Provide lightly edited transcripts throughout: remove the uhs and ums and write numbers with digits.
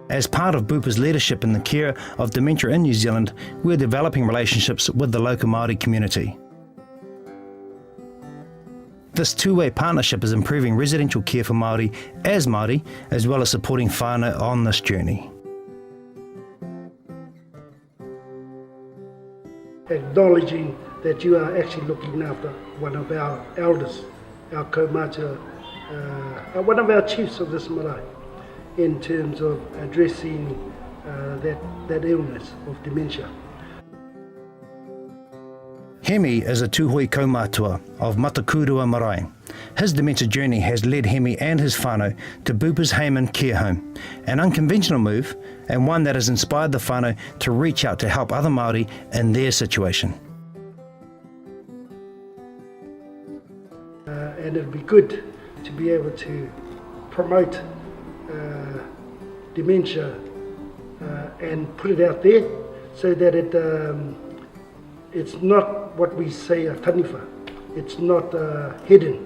As part of Bupa's leadership in the care of dementia in New Zealand, we're developing relationships with the local Māori community. This two-way partnership is improving residential care for Māori, as well as supporting whānau on this journey. Acknowledging that you are actually looking after one of our elders, our kaumātua, one of our chiefs of this marae, in terms of addressing that illness of dementia. Hemi is a tūhoi kaumātua of Matakurua Marae. His dementia journey has led Hemi and his whānau to Bupa's Hayman care home, an unconventional move and one that has inspired the whānau to reach out to help other Māori in their situation. And it'd be good to be able to promote dementia and put it out there so that it's not what we say a taniwha. It's not hidden.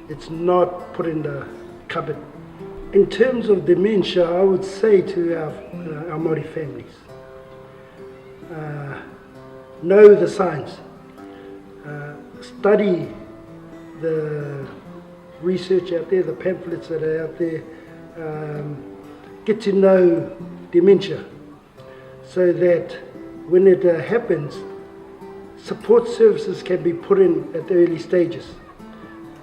It's not put in the cupboard. In terms of dementia, I would say to our Māori families, know the signs, study the research out there, the pamphlets that are out there, get to know dementia so that when it happens, support services can be put in at the early stages.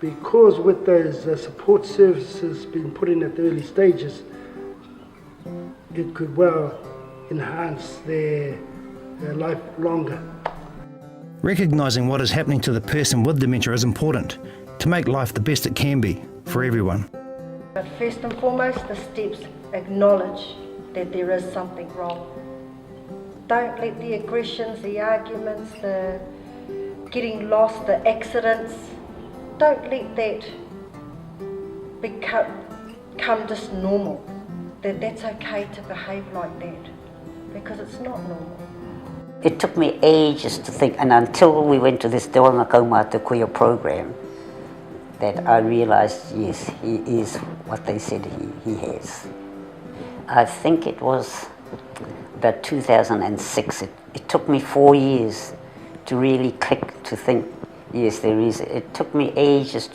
Because with those support services being put in at the early stages, it could well enhance their life longer. Recognising what is happening to the person with dementia is important to make life the best it can be for everyone. But first and foremost, the steps acknowledge that there is something wrong. Don't let the aggressions, the arguments, the getting lost, the accidents, don't let that become just normal. That's okay to behave like that, because it's not normal. It took me ages to think, and until we went to this Te Wanga Kaumātua Kuia program, that I realised, yes, he is what they said he has. I think it was about 2006. It took me 4 years to really click, to think, yes, there is. It took me ages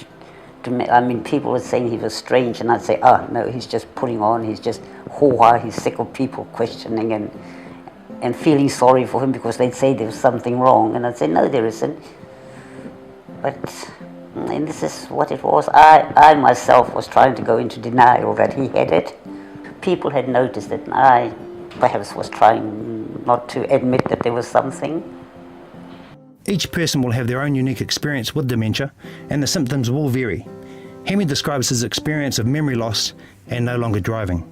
I mean, people were saying he was strange, and I'd say, oh, no, he's just putting on, he's just hoa, he's sick of people questioning and feeling sorry for him because they'd say there was something wrong, and I'd say, no, there isn't. But, and this is what it was. I myself was trying to go into denial that he had it. People had noticed it, and I perhaps was trying not to admit that there was something. Each person will have their own unique experience with dementia, and the symptoms will vary. Hemi describes his experience of memory loss and no longer driving.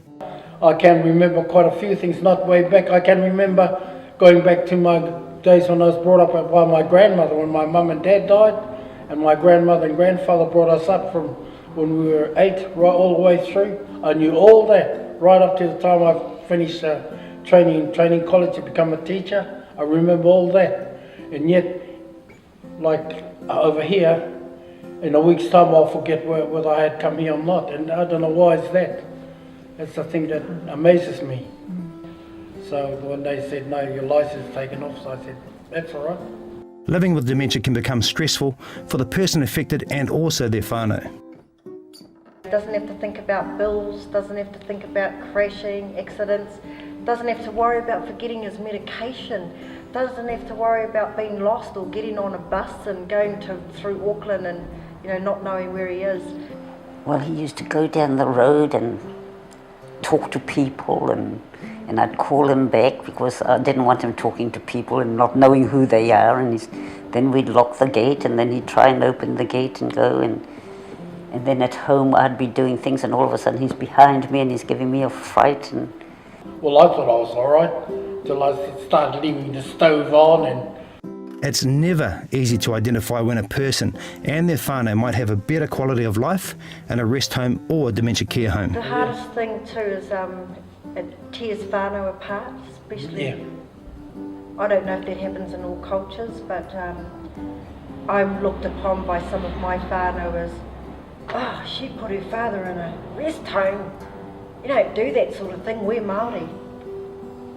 I can remember quite a few things, not way back. I can remember going back to my days when I was brought up by my grandmother, when my mum and dad died, and my grandmother and grandfather brought us up from when we were 8 right all the way through. I knew all that right up to the time I finished training college to become a teacher. I remember all that, and yet, like over here, in a week's time I'll forget whether I had come here or not, and I don't know why is that. That's the thing that amazes me. So when they said, no, your license is taken off, so I said, that's all right. Living with dementia can become stressful for the person affected and also their whānau. Doesn't have to think about bills, doesn't have to think about crashing, accidents, doesn't have to worry about forgetting his medication, doesn't have to worry about being lost or getting on a bus and going through Auckland and not knowing where he is. Well, he used to go down the road and talk to people, and I'd call him back because I didn't want him talking to people and not knowing who they are, and then we'd lock the gate, and then he'd try and open the gate and go, and then at home I'd be doing things, and all of a sudden he's behind me and he's giving me a fright. Well, I thought I was all right till I started leaving the stove on. And it's never easy to identify when a person and their whānau might have a better quality of life in a rest home or a dementia care home. The hardest thing too is it tears whānau apart, especially. Yeah. I don't know if that happens in all cultures, but I'm looked upon by some of my whānau as, oh, she put her father in a rest home. You don't do that sort of thing. We're Māori.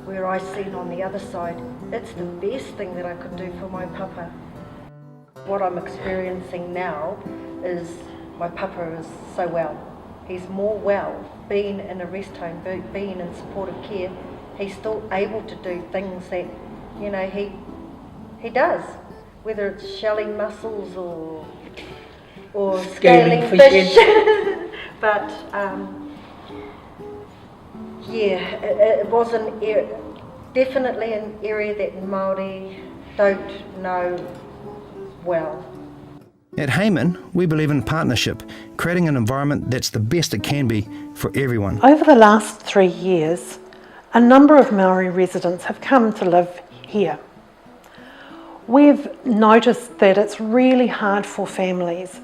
Where I seen on the other side, it's the best thing that I could do for my papa. What I'm experiencing now is my papa is so well. He's more well, being in a rest home, being in supportive care. He's still able to do things that, you know, he does. Whether it's shelling mussels or scaling fish. But it was definitely an area that Māori don't know well. At Hayman, we believe in partnership, creating an environment that's the best it can be for everyone. Over the last 3 years, a number of Maori residents have come to live here. We've noticed that it's really hard for families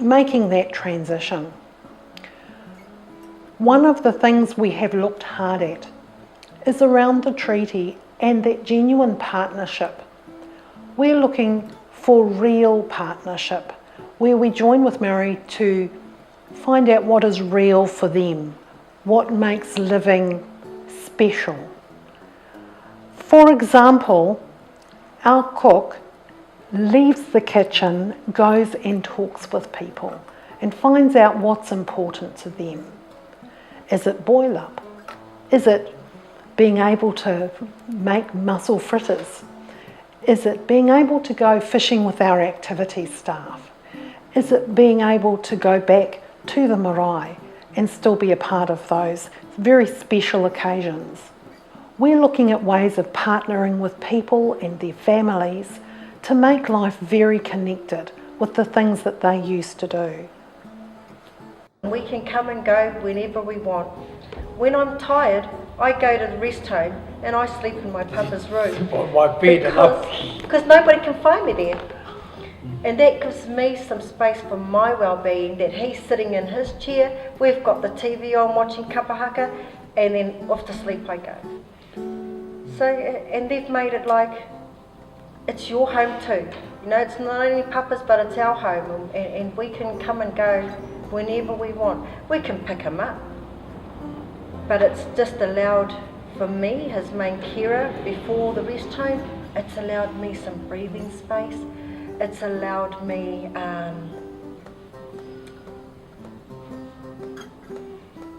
making that transition. One of the things we have looked hard at is around the treaty and that genuine partnership. We're looking for real partnership, where we join with Maori to find out what is real for them, what makes living special. For example, our cook leaves the kitchen, goes and talks with people and finds out what's important to them. Is it boil up? Is it being able to make mussel fritters? Is it being able to go fishing with our activities staff? Is it being able to go back to the marae and still be a part of those very special occasions? We're looking at ways of partnering with people and their families to make life very connected with the things that they used to do. We can come and go whenever we want. When I'm tired, I go to the rest home and I sleep in my papa's room. On my bed because nobody can find me there. And that gives me some space for my well-being, that he's sitting in his chair, we've got the TV on watching kapahaka, and then off to sleep I go. So, and they've made it like, it's your home too. You know, it's not only papa's, but it's our home, and we can come and go whenever we want. We can pick him up. But it's just allowed for me, his main carer, before the rest home, it's allowed me some breathing space. It's allowed me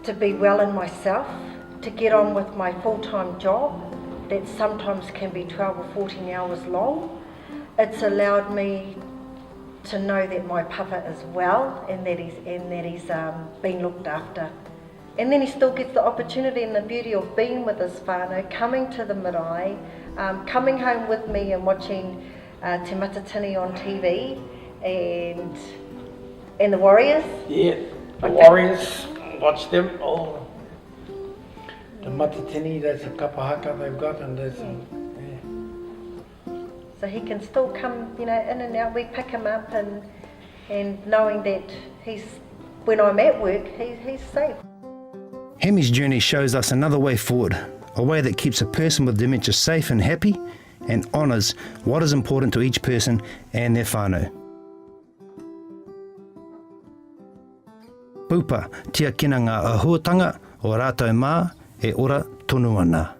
to be well in myself, to get on with my full-time job that sometimes can be 12 or 14 hours long. It's allowed me to know that my papa is well and that he's been looked after. And then he still gets the opportunity and the beauty of being with his whānau, coming to the marae, coming home with me and watching Te Matatini on TV and the Warriors. Yeah, the Warriors, watch them. Oh, the Matatini, that's a kapahaka they've got, and there's So he can still come, you know, in and out. We pick him up and knowing that when I'm at work, he's safe. Hemi's journey shows us another way forward, a way that keeps a person with dementia safe and happy and honours what is important to each person and their whānau. Pupa, tia kina ngā āhuatanga o rātou mā e ora tonu ana.